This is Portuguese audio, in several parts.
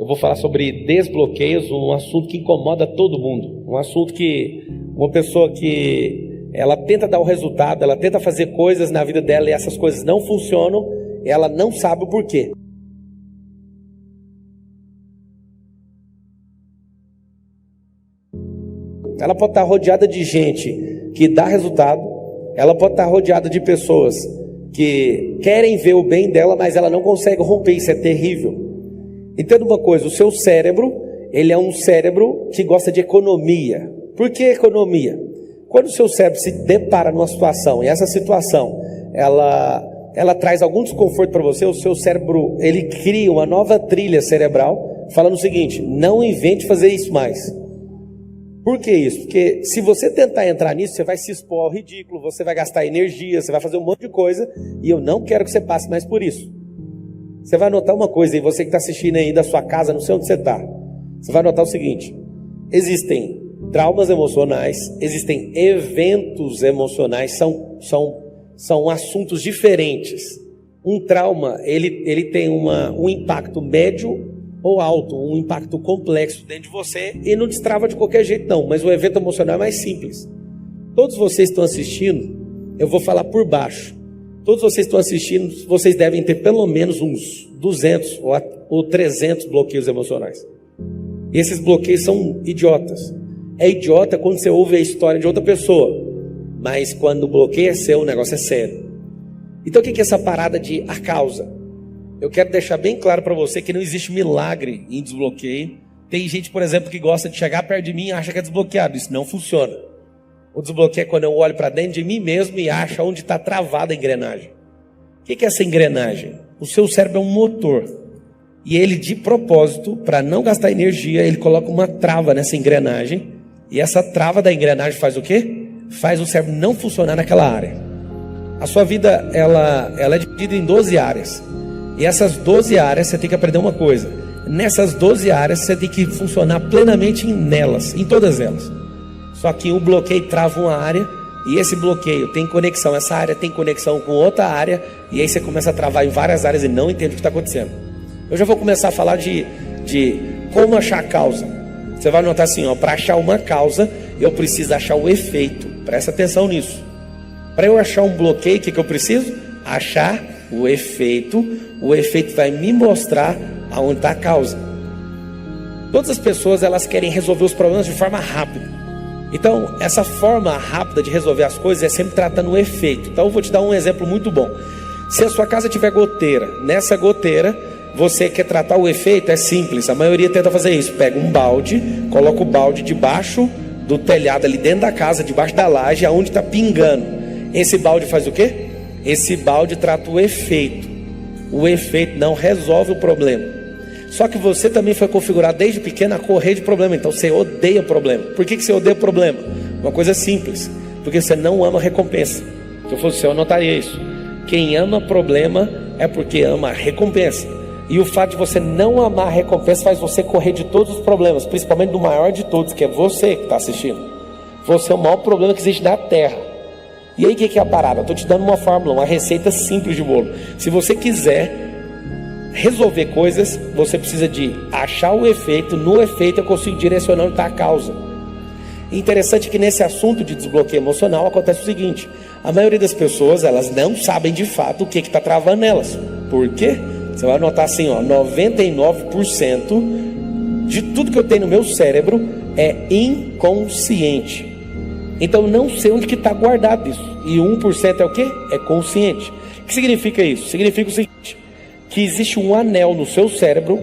Eu vou falar sobre desbloqueios, um assunto que incomoda todo mundo. Um assunto que uma pessoa que ela tenta dar o resultado, ela tenta fazer coisas na vida dela e essas coisas não funcionam, ela não sabe o porquê. Ela pode estar rodeada de gente que dá resultado, ela pode estar rodeada de pessoas que querem ver o bem dela, mas ela não consegue romper. Isso é terrível. Entenda uma coisa, o seu cérebro, ele é um cérebro que gosta de economia. Por que economia? Quando o seu cérebro se depara numa situação, e essa situação, ela traz algum desconforto para você, o seu cérebro, ele cria uma nova trilha cerebral, falando o seguinte: não invente fazer isso mais. Por que isso? Porque se você tentar entrar nisso, você vai se expor ao ridículo, você vai gastar energia, você vai fazer um monte de coisa, e eu não quero que você passe mais por isso. Você vai notar uma coisa, e você que está assistindo aí da sua casa, não sei onde você está, você vai notar o seguinte: existem traumas emocionais, existem eventos emocionais, são assuntos diferentes. Um trauma, ele tem um impacto médio ou alto, um impacto complexo dentro de você, e não destrava de qualquer jeito não, mas o evento emocional é mais simples. Todos vocês estão assistindo, eu vou falar por baixo. Todos vocês estão assistindo, vocês devem ter pelo menos uns 200 ou 300 bloqueios emocionais. E esses bloqueios são idiotas. É idiota quando você ouve a história de outra pessoa, mas quando o bloqueio é seu, o negócio é sério. Então o que é essa parada de a causa? Eu quero deixar bem claro para você que não existe milagre em desbloqueio. Tem gente, por exemplo, que gosta de chegar perto de mim e acha que é desbloqueado. Isso não funciona. O desbloqueio é quando eu olho para dentro de mim mesmo e acho onde está travada a engrenagem. O que é essa engrenagem? O seu cérebro é um motor. E ele, de propósito, para não gastar energia, ele coloca uma trava nessa engrenagem. E essa trava da engrenagem faz o quê? Faz o cérebro não funcionar naquela área. A sua vida, ela é dividida em 12 áreas. E essas 12 áreas, você tem que aprender uma coisa. Nessas 12 áreas, você tem que funcionar plenamente nelas, em todas elas. Só que um bloqueio trava uma área, e esse bloqueio tem conexão, essa área tem conexão com outra área, e aí você começa a travar em várias áreas e não entende o que está acontecendo. Eu já vou começar a falar de como achar a causa. Você vai notar assim, para achar uma causa, eu preciso achar o efeito. Presta atenção nisso. Para eu achar um bloqueio, o que eu preciso? Achar o efeito. O efeito vai me mostrar aonde está a causa. Todas as pessoas, elas querem resolver os problemas de forma rápida. Então, essa forma rápida de resolver as coisas é sempre tratando o efeito. Então, eu vou te dar um exemplo muito bom. Se a sua casa tiver goteira, nessa goteira, você quer tratar o efeito, é simples. A maioria tenta fazer isso. Pega um balde, coloca o balde debaixo do telhado, ali dentro da casa, debaixo da laje, aonde está pingando. Esse balde faz o quê? Esse balde trata o efeito. O efeito não resolve o problema. Só que você também foi configurado desde pequeno a correr de problema. Então você odeia problema. Por que você odeia problema? Uma coisa simples. Porque você não ama recompensa. Se eu fosse você, eu anotaria isso. Quem ama problema é porque ama recompensa. E o fato de você não amar recompensa faz você correr de todos os problemas, principalmente do maior de todos, que é você que está assistindo. Você é o maior problema que existe na Terra. E aí o que é a parada? Eu estou te dando uma fórmula, uma receita simples de bolo. Se você quiser resolver coisas, você precisa de achar o efeito. No efeito eu consigo direcionar onde está a causa. Interessante que nesse assunto de desbloqueio emocional acontece o seguinte: a maioria das pessoas, elas não sabem de fato o que está travando nelas. Por quê? Você vai notar assim, 99% de tudo que eu tenho no meu cérebro é inconsciente. Então eu não sei onde que está guardado isso. E 1% é o quê? É consciente. O que significa isso? Significa o seguinte: que existe um anel no seu cérebro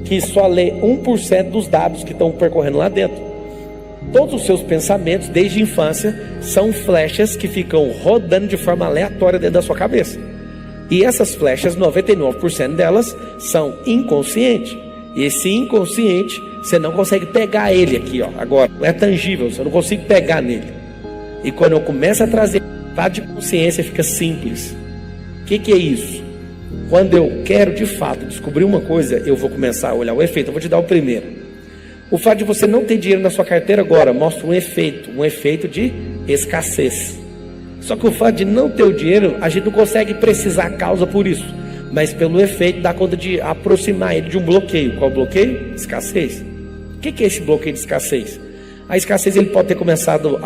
que só lê 1% dos dados que estão percorrendo lá dentro. Todos os seus pensamentos, desde a infância, são flechas que ficam rodando de forma aleatória dentro da sua cabeça. E essas flechas, 99% delas, são inconscientes. E esse inconsciente, você não consegue pegar ele aqui, agora. Não é tangível, você não consegue pegar nele. E quando eu começo a trazer estado de consciência, fica simples. O que é isso? Quando eu quero de fato descobrir uma coisa, eu vou começar a olhar o efeito. Eu vou te dar o primeiro. O fato de você não ter dinheiro na sua carteira agora mostra um efeito de escassez. Só que o fato de não ter o dinheiro, a gente não consegue precisar a causa por isso. mas pelo efeito dá conta de aproximar ele de um bloqueio. Qual bloqueio? Escassez. O que é esse bloqueio de escassez? A escassez pode ter começado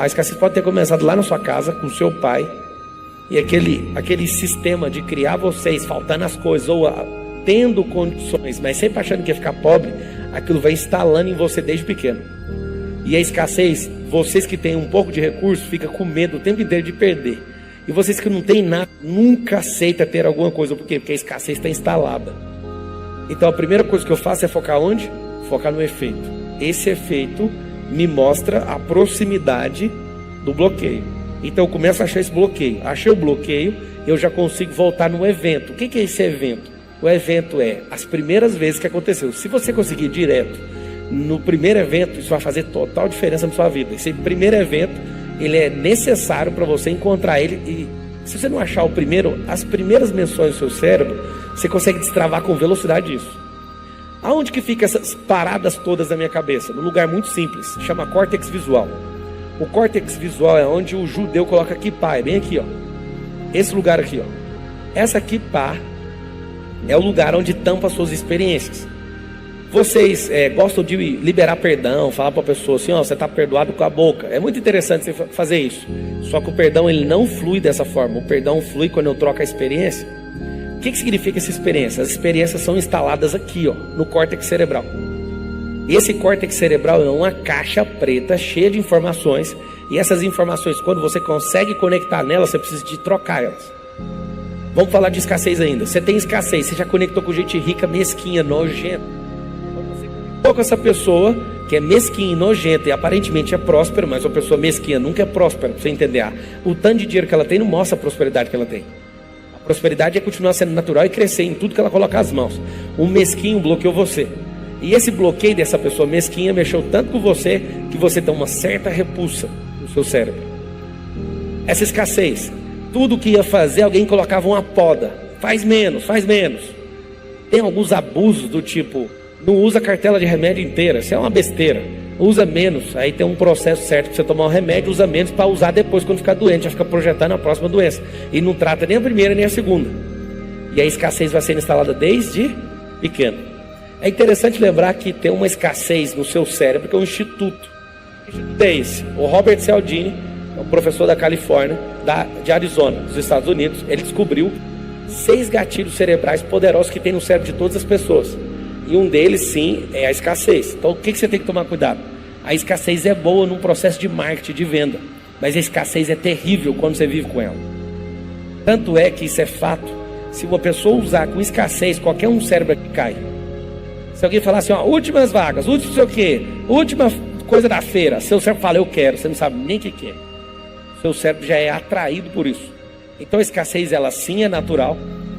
lá na sua casa com seu pai, e aquele sistema de criar vocês faltando as coisas ou tendo condições, mas sempre achando que ia ficar pobre, aquilo vai instalando em você desde pequeno. E a escassez, vocês que têm um pouco de recurso, fica com medo o tempo inteiro de perder. E vocês que não têm nada, nunca aceita ter alguma coisa. Por quê? Porque a escassez está instalada. Então a primeira coisa que eu faço é focar onde? Focar no efeito. Esse efeito me mostra a proximidade do bloqueio. Então eu começo a achar esse bloqueio. Achei o bloqueio, eu já consigo voltar no evento. O que é esse evento? O evento é as primeiras vezes que aconteceu. Se você conseguir ir direto no primeiro evento, isso vai fazer total diferença na sua vida. Esse primeiro evento, ele é necessário para você encontrar ele. E se você não achar o primeiro, as primeiras menções do seu cérebro, você consegue destravar com velocidade isso. Aonde que fica essas paradas todas na minha cabeça? Num lugar muito simples, chama córtex visual. O córtex visual é onde o judeu coloca kippah, é bem aqui, ó. Esse lugar aqui, ó. Essa kippah é o lugar onde tampa as suas experiências. Vocês gostam de liberar perdão, falar para a pessoa assim, ó, você está perdoado com a boca. É muito interessante você fazer isso. Só que o perdão, ele não flui dessa forma. O perdão flui quando eu troco a experiência. O que significa essa experiência? As experiências são instaladas aqui, ó, no córtex cerebral. Esse córtex cerebral é uma caixa preta cheia de informações. E essas informações, quando você consegue conectar nelas, você precisa de trocar elas. Vamos falar de escassez ainda. Você tem escassez, você já conectou com gente rica, mesquinha, nojenta. Com essa pessoa que é mesquinha e nojenta e aparentemente é próspera, mas uma pessoa mesquinha nunca é próspera, para você entender. O tanto de dinheiro que ela tem não mostra a prosperidade que ela tem. A prosperidade é continuar sendo natural e crescer em tudo que ela colocar as mãos. O mesquinho bloqueou você. E esse bloqueio dessa pessoa mesquinha mexeu tanto com você que você tem uma certa repulsa no seu cérebro. Essa escassez, tudo que ia fazer, alguém colocava uma poda. Faz menos, faz menos. Tem alguns abusos do tipo, não usa a cartela de remédio inteira, isso é uma besteira. Usa menos, aí tem um processo certo para você tomar um remédio, usa menos para usar depois quando ficar doente, já fica projetando a próxima doença. E não trata nem a primeira nem a segunda. E a escassez vai ser instalada desde pequeno. É interessante lembrar que tem uma escassez no seu cérebro que é um instituto. Que instituto é esse? O Robert Cialdini, é um professor da Califórnia, de Arizona, dos Estados Unidos. Ele descobriu 6 gatilhos cerebrais poderosos que tem no cérebro de todas as pessoas. E um deles, sim, é a escassez. Então, o que você tem que tomar cuidado? A escassez é boa num processo de marketing, de venda. Mas a escassez é terrível quando você vive com ela. Tanto é que isso é fato. Se uma pessoa usar com escassez, qualquer um cérebro aqui cai. Se alguém falar assim, ó, últimas vagas, último sei o quê, última coisa da feira, seu cérebro fala, eu quero, você não sabe nem o que é. Seu cérebro já é atraído por isso. Então a escassez, ela sim é natural.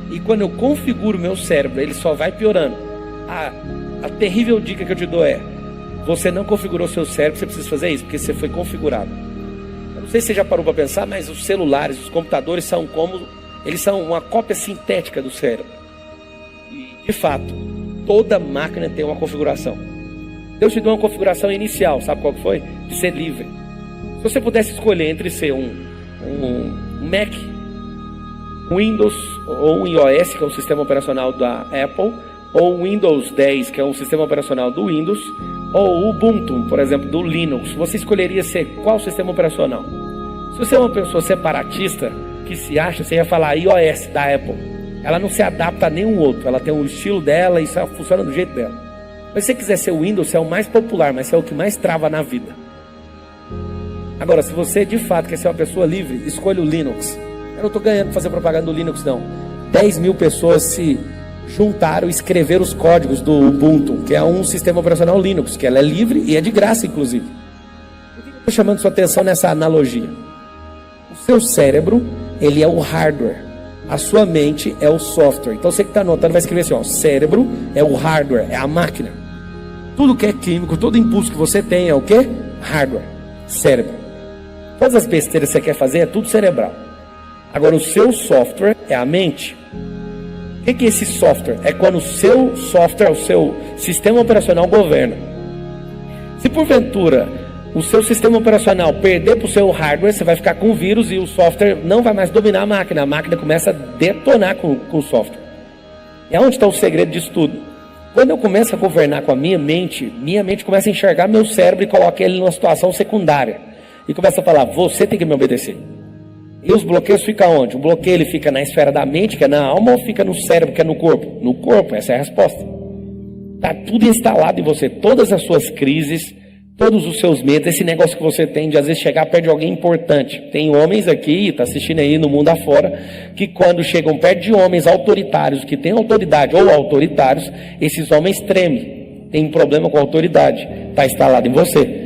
E quando eu configuro meu cérebro, ele só vai piorando. A terrível dica que eu te dou é, você não configurou seu cérebro, você precisa fazer isso, porque você foi configurado. Eu não sei se você já parou para pensar, mas os celulares, os computadores eles são uma cópia sintética do cérebro. E, de fato, toda máquina tem uma configuração. Deus te deu uma configuração inicial, sabe qual que foi? De ser livre. Se você pudesse escolher entre ser um Mac, um Windows ou um iOS, que é um sistema operacional da Apple, ou o Windows 10, que é um sistema operacional do Windows, ou o Ubuntu, por exemplo, do Linux, você escolheria ser qual sistema operacional? Se você é uma pessoa separatista, que se acha, você ia falar iOS da Apple. Ela não se adapta a nenhum outro, ela tem o estilo dela e isso funciona do jeito dela. Mas se você quiser ser o Windows, você é o mais popular, mas você é o que mais trava na vida. Agora, se você de fato quer ser uma pessoa livre, escolha o Linux. Eu não estou ganhando para fazer propaganda do Linux, não. 10 mil pessoas se juntaram e escreveram os códigos do Ubuntu, que é um sistema operacional Linux, que ela é livre e é de graça, inclusive. Por que eu estou chamando sua atenção nessa analogia? O seu cérebro, ele é o hardware. A sua mente é o software. Então você que está anotando vai escrever assim, ó, cérebro é o hardware, é a máquina. Tudo que é químico, todo impulso que você tem é o quê? Hardware, cérebro. Todas as besteiras que você quer fazer é tudo cerebral. Agora o seu software é a mente. O que é esse software? É quando o seu software, o seu sistema operacional governa. Se porventura o seu sistema operacional perder para o seu hardware, você vai ficar com o vírus e o software não vai mais dominar a máquina. A máquina começa a detonar com o software. É onde está o segredo disso tudo. Quando eu começo a governar com a minha mente começa a enxergar meu cérebro e coloca ele numa situação secundária. E começa a falar, você tem que me obedecer. E os bloqueios ficam onde? O bloqueio ele fica na esfera da mente, que é na alma, ou fica no cérebro, que é no corpo? No corpo, essa é a resposta. Está tudo instalado em você, todas as suas crises, todos os seus medos, esse negócio que você tem de às vezes chegar perto de alguém importante. Tem homens aqui, está assistindo aí no mundo afora, que quando chegam perto de homens autoritários, que têm autoridade ou autoritários, esses homens tremem. Tem um problema com a autoridade, está instalado em você.